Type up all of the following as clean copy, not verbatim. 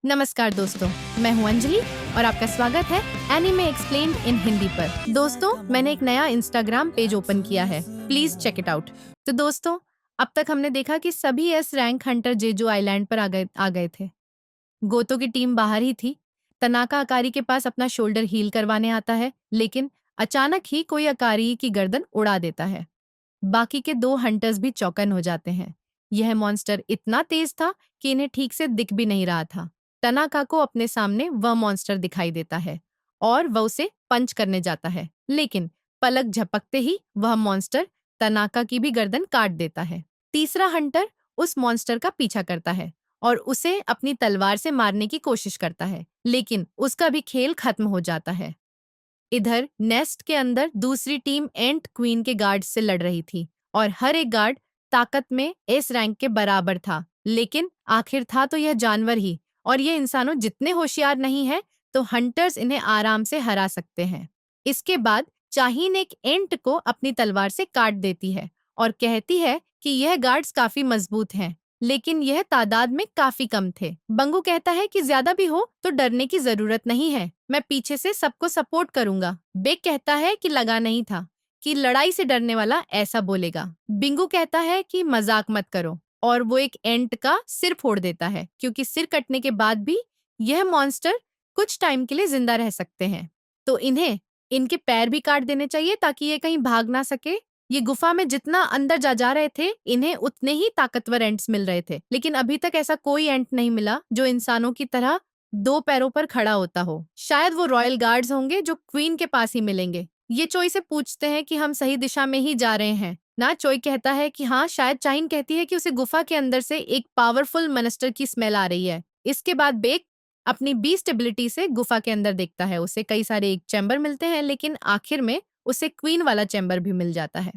नमस्कार दोस्तों, मैं हूं अंजलि और आपका स्वागत है एनीमे एक्सप्लेन्ड इन हिंदी पर। दोस्तों, मैंने एक नया इंस्टाग्राम पेज ओपन किया है, प्लीज चेक इट आउट। तो दोस्तों, अब तक हमने देखा कि सभी S rank hunter Jeju island पर आ गए थे। गोतो की टीम बाहर ही थी। तनाका अकारी के पास अपना शोल्डर हील करवाने आता है, लेकिन अचानक ही कोई अकारी की गर्दन उड़ा देता है। बाकी के दो हंटर्स भी चौकन हो जाते हैं। यह मॉन्स्टर इतना तेज था कि इन्हें ठीक से दिख भी नहीं रहा था। तनाका को अपने सामने वह मॉन्स्टर दिखाई देता है और वह उसे पंच करने जाता है, लेकिन पलक झपकते ही वह मॉन्स्टर तनाका की भी गर्दन काट देता है। तीसरा हंटर उस मॉन्स्टर का पीछा करता है और उसे अपनी तलवार से मारने की कोशिश करता है, लेकिन उसका भी खेल खत्म हो जाता है। इधर नेस्ट के अंदर दूसरी टीम एंट क्वीन के गार्ड से लड़ रही थी और हर एक गार्ड ताकत में एस रैंक के बराबर था, लेकिन आखिर था तो यह जानवर ही, और ये इंसानों जितने होशियार नहीं है तो हंटर्स इन्हें आराम से हरा सकते हैं। इसके बाद चाहीन एक एंट को अपनी तलवार से काट देती है और कहती है कि यह गार्ड्स काफी मजबूत हैं, लेकिन यह तादाद में काफी कम थे। बंगू कहता है कि ज्यादा भी हो तो डरने की जरूरत नहीं है, मैं पीछे से सबको सपोर्ट करूंगा। बेक कहता है कि लगा नहीं था कि लड़ाई से डरने वाला ऐसा बोलेगा। बिंगू कहता है कि मजाक मत करो, और वो एक एंट का सिर फोड़ देता है, क्योंकि सिर कटने के बाद भी यह मॉन्स्टर कुछ टाइम के लिए जिंदा रह सकते हैं, तो इन्हें इनके पैर भी काट देने चाहिए ताकि ये कहीं भाग ना सके। ये गुफा में जितना अंदर जा रहे थे, इन्हें उतने ही ताकतवर एंट्स मिल रहे थे, लेकिन अभी तक ऐसा कोई एंट नहीं मिला जो इंसानों की तरह दो पैरों पर खड़ा होता हो। शायद वो रॉयल गार्ड्स होंगे जो क्वीन के पास ही मिलेंगे। ये चोई से पूछते हैं कि हम सही दिशा में ही जा रहे हैं ना। चोई कहता है कि हाँ। शायद चाइन कहती है कि उसे गुफा के अंदर से एक पावरफुल मॉन्स्टर की स्मेल आ रही है। इसके बाद बेक अपनी बीस्ट एबिलिटी से गुफा के अंदर देखता है। उसे कई सारे एक चैम्बर मिलते हैं, लेकिन आखिर में उसे क्वीन वाला चैम्बर भी मिल जाता है।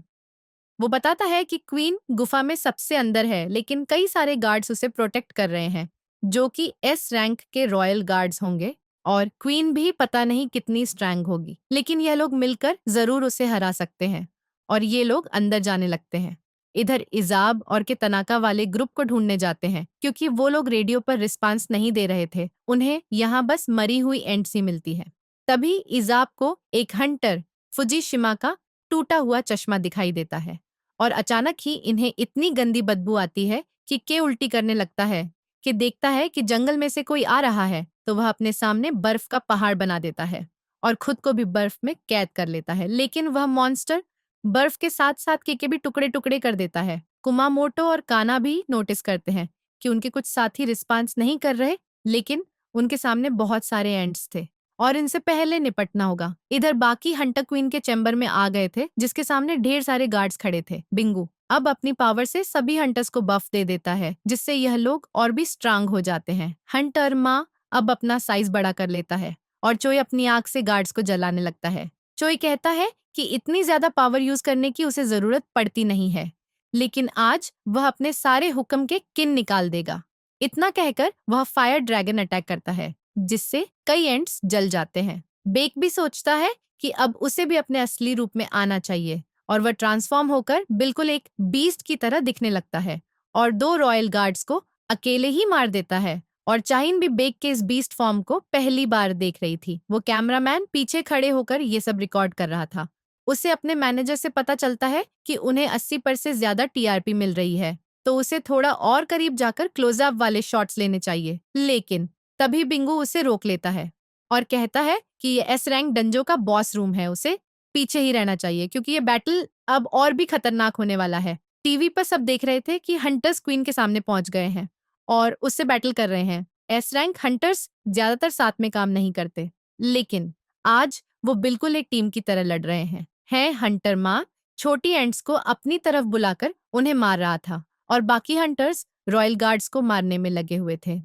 वो बताता है कि क्वीन गुफा में सबसे अंदर है, लेकिन कई सारे गार्ड्स उसे प्रोटेक्ट कर रहे हैं, जो कि एस रैंक के रॉयल गार्ड्स होंगे, और क्वीन भी पता नहीं कितनी स्ट्रांग होगी, लेकिन यह लोग मिलकर जरूर उसे हरा सकते हैं। और ये लोग अंदर जाने लगते हैं। इधर इजाब और के तनाका वाले ग्रुप को ढूंढने जाते हैं, क्योंकि वो लोग रेडियो पर रिस्पांस नहीं दे रहे थे। उन्हें यहाँ बस मरी हुई एंट्स ही मिलती है। तभी इजाब को एक हंटर फुजीशिमा का टूटा हुआ चश्मा दिखाई देता है, और अचानक ही इन्हें इतनी गंदी बदबू आती है कि के उल्टी करने लगता है। कि देखता है कि जंगल में से कोई आ रहा है, तो वह अपने सामने बर्फ का पहाड़ बना देता है और खुद को भी बर्फ में कैद कर लेता है। लेकिन वह मॉन्स्टर बर्फ के साथ साथ के भी टुकड़े टुकड़े कर देता है। कुमामोटो और काना भी नोटिस करते हैं कि उनके कुछ साथी रिस्पांस नहीं कर रहे, लेकिन उनके सामने बहुत सारे एंट्स थे और इनसे पहले निपटना होगा। इधर बाकी हंटर क्वीन के चैम्बर में आ गए थे, जिसके सामने ढेर सारे गार्ड्स खड़े थे। बिंगू अब अपनी पावर से सभी हंटर्स को बफ दे देता है, जिससे यह लोग और भी स्ट्रांग हो जाते हैं। हंटर माँ अब अपना साइज बड़ा कर लेता है और चोई अपनी आंख से गार्ड्स को जलाने लगता है। चोई कहता है कि इतनी ज्यादा पावर यूज करने की उसे जरूरत पड़ती नहीं है, लेकिन आज वह अपने सारे हुक्म के किन निकाल देगा। इतना कहकर वह फायर ड्रैगन अटैक करता है, जिससे कई एंड्स जल जाते हैं। बेक भी सोचता है कि अब उसे भी अपने असली रूप में आना चाहिए, और वह ट्रांसफॉर्म होकर बिल्कुल एक बीस्ट की तरह दिखने लगता है और दो रॉयल गार्ड्स को अकेले ही मार देता है। और चाइन भी बेक के इस बीस्ट फॉर्म को पहली बार देख रही थी। वो कैमरामैन पीछे खड़े होकर ये सब रिकॉर्ड कर रहा था। उसे अपने मैनेजर से पता चलता है कि उन्हें 80% से ज्यादा टीआरपी मिल रही है, तो उसे थोड़ा और करीब जाकर क्लोजअप वाले शॉट्स लेने चाहिए। लेकिन तभी बिंगू उसे रोक लेता है और कहता है कि ये एस रैंक डंजो का बॉस रूम है, उसे पीछे ही रहना चाहिए, क्योंकि ये बैटल अब और भी खतरनाक होने वाला है। टीवी पर सब देख रहे थे कि हंटर्स क्वीन के सामने पहुंच गए हैं और उससे बैटल कर रहे हैं। एस रैंक हंटर्स ज्यादातर साथ में काम नहीं करते, लेकिन आज वो बिल्कुल एक टीम की तरह लड़ रहे हैं हंटर माँ छोटी एंट्स को अपनी तरफ बुलाकर उन्हें मार रहा था, और बाकी हंटर्स रॉयल गार्ड्स को मारने में लगे हुए थे।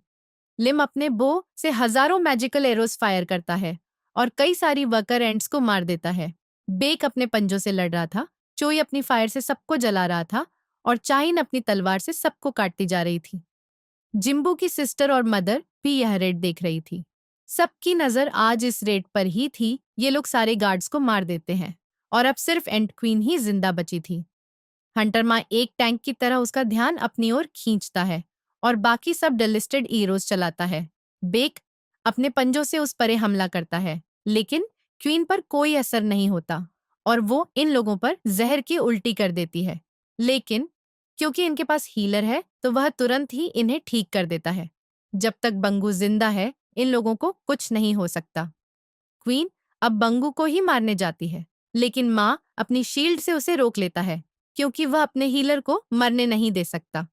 लिम अपने बो से हजारों मैजिकल एरोस फायर करता है और कई सारी वर्कर एंट्स को मार देता है। बेक अपने पंजों से लड़ रहा था, चोई अपनी फायर से सबको जला रहा था, और चाइन अपनी तलवार से सबको काटती जा रही थी। जिम्बू की सिस्टर और मदर भी यह रेड देख रही थी। सबकी नजर आज इस रेड पर ही थी। ये लोग सारे गार्ड्स को मार देते हैं और अब सिर्फ एंट क्वीन ही जिंदा बची थी। हंटर माँ एक टैंक की तरह उसका ध्यान अपनी ओर खींचता है और बाकी सब डेलिस्टेड हीरोज चलाता है। बेक अपने पंजों से उस पर हमला करता है, लेकिन क्वीन पर कोई असर नहीं होता और वो इन लोगों पर जहर की उल्टी कर देती है। लेकिन क्योंकि इनके पास हीलर है तो वह तुरंत ही इन्हें ठीक कर देता है। जब तक बंगू जिंदा है इन लोगों को कुछ नहीं हो सकता। क्वीन अब बंगू को ही मारने जाती है, लेकिन माँ अपनी शील्ड से उसे रोक लेता है क्योंकि वह अपने हीलर को मरने नहीं दे सकता।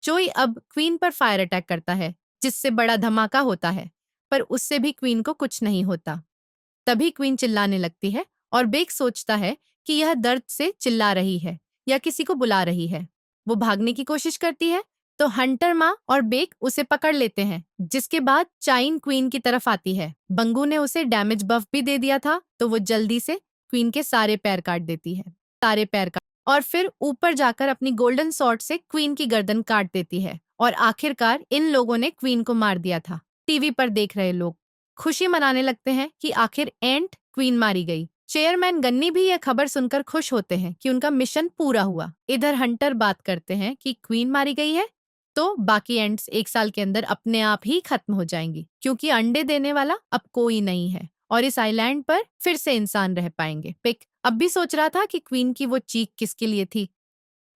चोई अब क्वीन पर फायर अटैक करता है, जिससे बड़ा धमाका होता है, पर उससे भी क्वीन को कुछ नहीं होता। तभी क्वीन चिल्लाने लगती है और बेक सोचता है कि यह दर्द से चिल्ला रही है या किसी को बुला रही है। वो भागने की कोशिश करती है तो हंटर माँ और बेक उसे पकड़ लेते हैं, जिसके बाद चाइन क्वीन की तरफ आती है। बंगू ने उसे डैमेज बफ भी दे दिया था तो वो जल्दी से क्वीन के सारे पैर काट देती है, सारे पैर काट और फिर ऊपर जाकर अपनी गोल्डन सॉर्ड से क्वीन की गर्दन काट देती है। और आखिरकार इन लोगों ने क्वीन को मार दिया था। टीवी पर देख रहे लोग खुशी मनाने लगते हैं कि आखिर एंट क्वीन मारी गई। चेयरमैन गन्नी भी यह खबर सुनकर खुश होते हैं कि उनका मिशन पूरा हुआ। इधर हंटर बात करते हैं कि क्वीन मारी गई है तो बाकी एंट्स 1 साल के अंदर अपने आप ही खत्म हो जाएंगी, क्योंकि अंडे देने वाला अब कोई नहीं है और इस आइलैंड पर फिर से इंसान रह पाएंगे। पिक अब भी सोच रहा था कि क्वीन की वो चीख किसके लिए थी।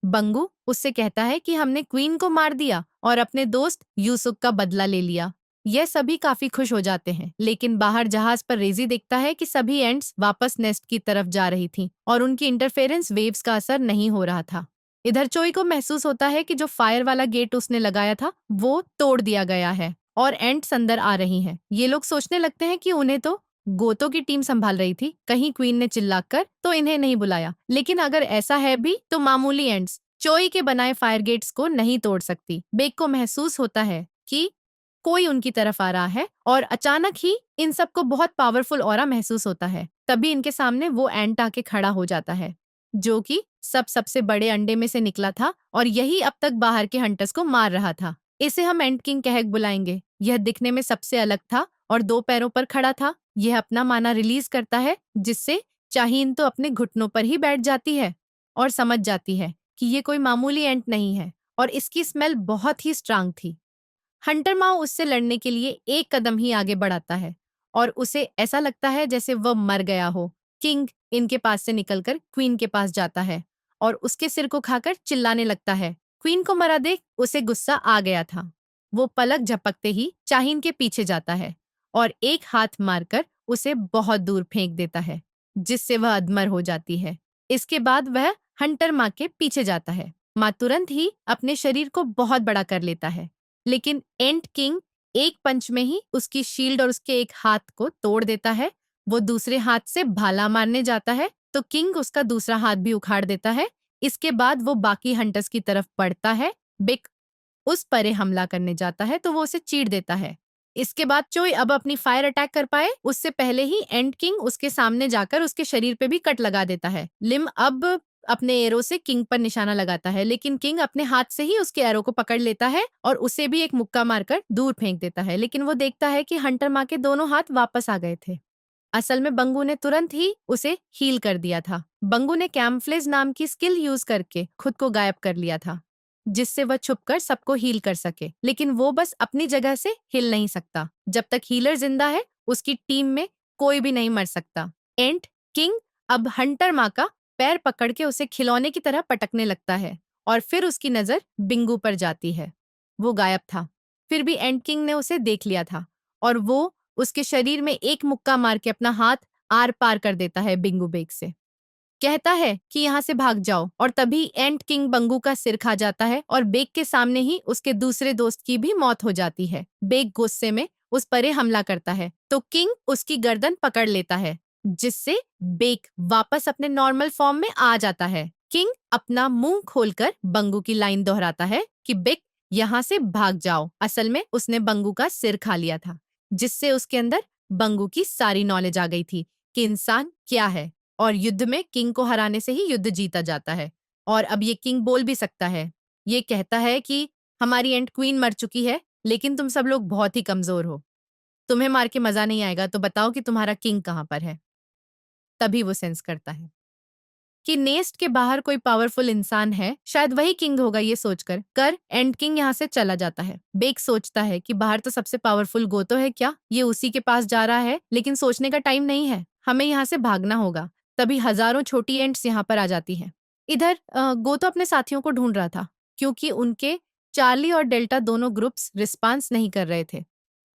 बंगू उससे कहता है कि हमने क्वीन को मार दिया और अपने दोस्त यूसुफ का बदला ले लिया। यह सभी काफी खुश हो जाते हैं, लेकिन बाहर जहाज पर रेजी देखता है कि सभी एंट्स वापस नेस्ट की तरफ जा रही थीं और उनकी इंटरफेरेंस वेव्स का असर नहीं हो रहा था। इधर चोई को महसूस होता है कि जो फायर वाला गेट उसने लगाया था वो तोड़ दिया गया है और एंट्स अंदर आ रही हैं। ये लोग सोचने लगते हैं कि उन्हें तो गोतों की टीम संभाल रही थी, कहीं क्वीन ने चिल्लाकर तो इन्हें नहीं बुलाया। लेकिन अगर ऐसा है भी तो मामूली एंड्स चोई के बनाए फायर गेट्स को नहीं तोड़ सकती। बेक को महसूस होता है कि कोई उनकी तरफ आ रहा है और अचानक ही इन सबको बहुत पावरफुल ऑरा महसूस होता है। तभी इनके सामने वो एंट आके खड़ा हो जाता है, जो कि सबसे बड़े अंडे में से निकला था और यही अब तक बाहर के हंटर्स को मार रहा था। इसे हम एंट किंग कह बुलाएंगे। यह दिखने में सबसे अलग था और 2 पैरों पर खड़ा था। यह अपना माना रिलीज करता है, जिससे चाहीन तो अपने घुटनों पर ही बैठ जाती है और समझ जाती है कि ये कोई मामूली एंट नहीं है और इसकी स्मेल बहुत ही स्ट्रांग थी। हंटर माओ उससे लड़ने के लिए एक कदम ही आगे बढ़ाता है और उसे ऐसा लगता है जैसे वह मर गया हो। किंग इनके पास से निकलकर क्वीन के पास जाता है और उसके सिर को खाकर चिल्लाने लगता है। क्वीन को मरा देख उसे गुस्सा आ गया था। वो पलक झपकते ही चाहीन के पीछे जाता है और एक हाथ मारकर उसे बहुत दूर फेंक देता है, जिससे वह अधमर हो जाती है। इसके बाद वह हंटर माँ के पीछे जाता है। माँ तुरंत ही अपने शरीर को बहुत बड़ा कर लेता है, लेकिन एंट किंग एक पंच में ही उसकी शील्ड और उसके एक हाथ को तोड़ देता है। वो दूसरे हाथ से भाला मारने जाता है तो किंग उसका दूसरा हाथ भी उखाड़ देता है। इसके बाद वो बाकी हंटर्स की तरफ बढ़ता है। बिक उस परे हमला करने जाता है तो वो उसे चीर देता है। इसके बाद चोई अब अपनी फायर अटैक कर पाए उससे पहले ही एंड किंग उसके सामने जाकर उसके शरीर पे भी कट लगा देता है। लिम अब अपने एरो से किंग पर निशाना लगाता है, लेकिन किंग अपने हाथ से ही उसके एरो को पकड़ लेता है और उसे भी एक मुक्का मारकर दूर फेंक देता है। लेकिन वो देखता है कि हंटर माँ के दोनों हाथ वापस आ गए थे। असल में बंगू ने तुरंत ही उसे हील कर दिया था। बंगू ने कैम्फ्लेज नाम की स्किल यूज करके खुद को गायब कर लिया था, जिससे वह छुपकर सबको हील कर सके। लेकिन वो बस अपनी जगह से हिल नहीं सकता। जब तक हीलर जिंदा है उसकी टीम में कोई भी नहीं मर सकता। एंट किंग अब हंटर माँ का पैर पकड़ के उसे खिलौने की तरह पटकने लगता है और फिर उसकी नजर बिंगू पर जाती है। वो गायब था, फिर भी एंट किंग ने उसे देख लिया था और वो उसके शरीर में एक मुक्का मार के अपना हाथ आर पार कर देता है बिंगू बेग से। कहता है कि यहाँ से भाग जाओ और तभी एंट किंग बंगू का सिर खा जाता है और बेग के सामने ही उसके दूसरे दोस्त की भी मौत हो जाती है। बेग गुस्से में उस परे हमला करता है तो किंग उसकी गर्दन पकड़ लेता है, जिससे बेग वापस अपने नॉर्मल फॉर्म में आ जाता है। किंग अपना मुंह खोलकर बंगू की लाइन दोहराता है कि बेग यहाँ से भाग जाओ। असल में उसने बंगू का सिर खा लिया था, जिससे उसके अंदर बंगू की सारी नॉलेज आ गई थी कि इंसान क्या है और युद्ध में किंग को हराने से ही युद्ध जीता जाता है। और अब ये किंग बोल भी सकता है। ये कहता है कि हमारी एंट क्वीन मर चुकी है, लेकिन तुम सब लोग बहुत ही कमजोर हो। तुम्हें मार के मजा नहीं आएगा तो बताओ कि तुम्हारा किंग कहाँ पर है। तभी वो सेंस करता है कि नेस्ट के बाहर कोई पावरफुल इंसान है, शायद वही किंग होगा ये सोचकर कर एंड किंग यहाँ से चला जाता है। बेक सोचता है कि बाहर तो सबसे पावरफुल गोतो है क्या, ये उसी के पास जा रहा है, लेकिन सोचने का टाइम नहीं है, हमें यहाँ से भागना होगा। तभी हजारों छोटी एंट्स यहाँ पर आ जाती हैं। इधर गोतो अपने साथियों को ढूंढ रहा था क्योंकि उनके चार्ली और डेल्टा दोनों ग्रुप्स रिस्पांस नहीं कर रहे थे।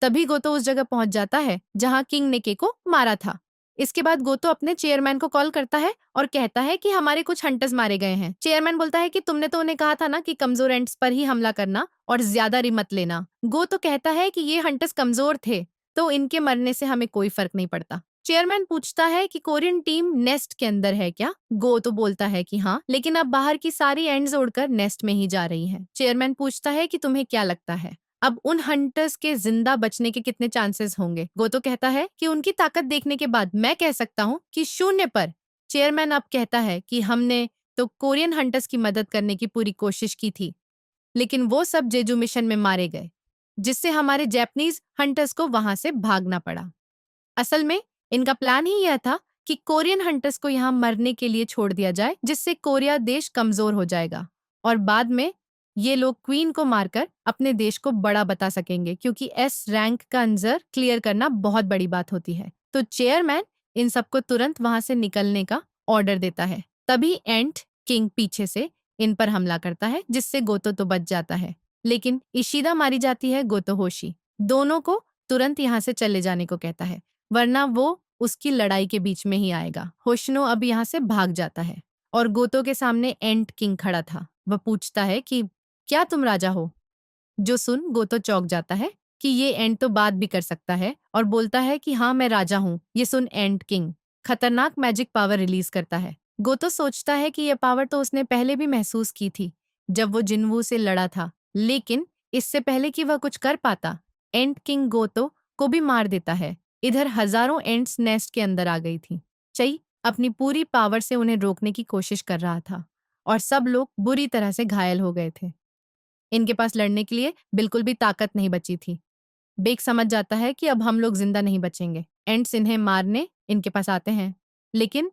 तभी गोतो उस जगह पहुंच जाता है जहां किंग ने के को मारा था। इसके बाद गोतो अपने चेयरमैन को कॉल करता है और कहता है कि हमारे कुछ हंटर्स मारे गए हैं। चेयरमैन बोलता है कि तुमने तो उन्हें कहा था ना कि कमजोर एंट्स पर ही हमला करना और ज्यादा रिमत लेना। गोतो कहता है कि ये हंटर्स कमजोर थे, तो इनके मरने से हमें कोई फर्क नहीं पड़ता। चेयरमैन पूछता है कि कोरियन टीम नेस्ट के अंदर है क्या। गोतो बोलता है कि हाँ, लेकिन अब बाहर की सारी एंड्स उड़कर नेस्ट में ही जा रही हैं। चेयरमैन पूछता है कि तुम्हें क्या लगता है अब उन हंटर्स के जिंदा बचने के कितने चांसेस होंगे। गोतो कहता है कि उनकी ताकत देखने के बाद मैं कह सकता हूँ कि 0 पर। चेयरमैन अब कहता है कि हमने तो कोरियन हंटर्स की मदद करने की पूरी कोशिश की थी, लेकिन वो सब जेजू मिशन में मारे गए, जिससे हमारे जापानीज हंटर्स को वहां से भागना पड़ा। असल में इनका प्लान ही यह था कि कोरियन हंटर्स को यहाँ मरने के लिए छोड़ दिया जाए, जिससे कोरिया देश कमजोर हो जाएगा और बाद में ये लोग क्वीन को मारकर अपने देश को बड़ा बता सकेंगे, क्योंकि एस रैंक का अंजर क्लियर करना बहुत बड़ी बात होती है। तो चेयरमैन इन सबको तुरंत वहां से निकलने का ऑर्डर देता है। तभी एंट किंग पीछे से इन पर हमला करता है, जिससे गोतो तो बच जाता है, लेकिन इशिदा मारी जाती है। गोतो होशी दोनों को तुरंत यहाँ से चले जाने को कहता है, वरना वो उसकी लड़ाई के बीच में ही आएगा। होशनो अब यहाँ से भाग जाता है और गोतो के सामने एंट किंग खड़ा था। वह पूछता है कि क्या तुम राजा हो? जो सुन गोतो चौंक जाता है कि ये एंट तो बात भी कर सकता है और बोलता है कि हाँ, मैं राजा हूँ। ये सुन एंट किंग खतरनाक मैजिक पावर रिलीज करता है। गोतो सोचता है कि यह पावर तो उसने पहले भी महसूस की थी जब वो जिनवू से लड़ा था, लेकिन इससे पहले कि वह कुछ कर पाता, एंट किंग गोतो को भी मार देता है। इधर हजारों एंट्स नेस्ट के अंदर आ गई थी। चई अपनी पूरी पावर से उन्हें रोकने की कोशिश कर रहा था और सब लोग बुरी तरह से घायल हो गए थे। इनके पास लड़ने के लिए बिल्कुल भी ताकत नहीं बची थी। बेक समझ जाता है कि अब हम लोग जिंदा नहीं बचेंगे। एंड्स इन्हें मारने इनके पास आते हैं, लेकिन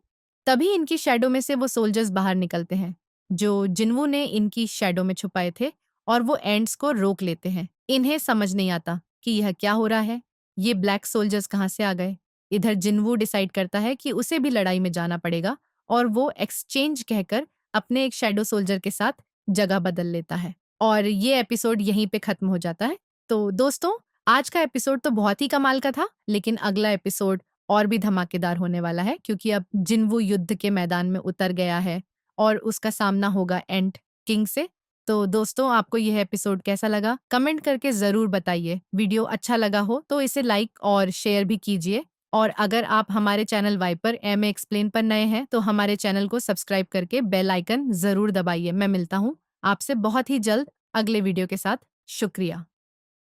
तभी इनकी शैडो में से वो सोल्जर्स बाहर निकलते हैं जो जिन्वू ने इनकी शैडो में छुपाए थे, और वो एंड्स को रोक लेते हैं। इन्हें समझ नहीं आता कि यह क्या हो रहा है, ये ब्लैक सोल्जर्स कहाँ से आ गए। इधर जिन्वू डिसाइड करता है कि उसे भी लड़ाई में जाना पड़ेगा और वो एक्सचेंज कहकर अपने एक शैडो सोल्जर के साथ जगह बदल लेता है। और ये एपिसोड यहीं पे खत्म हो जाता है। तो दोस्तों, आज का एपिसोड तो बहुत ही कमाल का था, लेकिन अगला एपिसोड और भी धमाकेदार होने वाला है, क्योंकि अब जिन्वू युद्ध के मैदान में उतर गया है और उसका सामना होगा एंट किंग से। तो दोस्तों, आपको यह एपिसोड कैसा लगा कमेंट करके जरूर बताइए। वीडियो अच्छा लगा हो तो इसे लाइक और शेयर भी कीजिए, और अगर आप हमारे चैनल वाइपर एमए एक्सप्लेन पर नए हैं तो हमारे चैनल को सब्सक्राइब करके बेल आइकन जरूर दबाइए। मैं मिलता हूँ आपसे बहुत ही जल्द अगले वीडियो के साथ। शुक्रिया।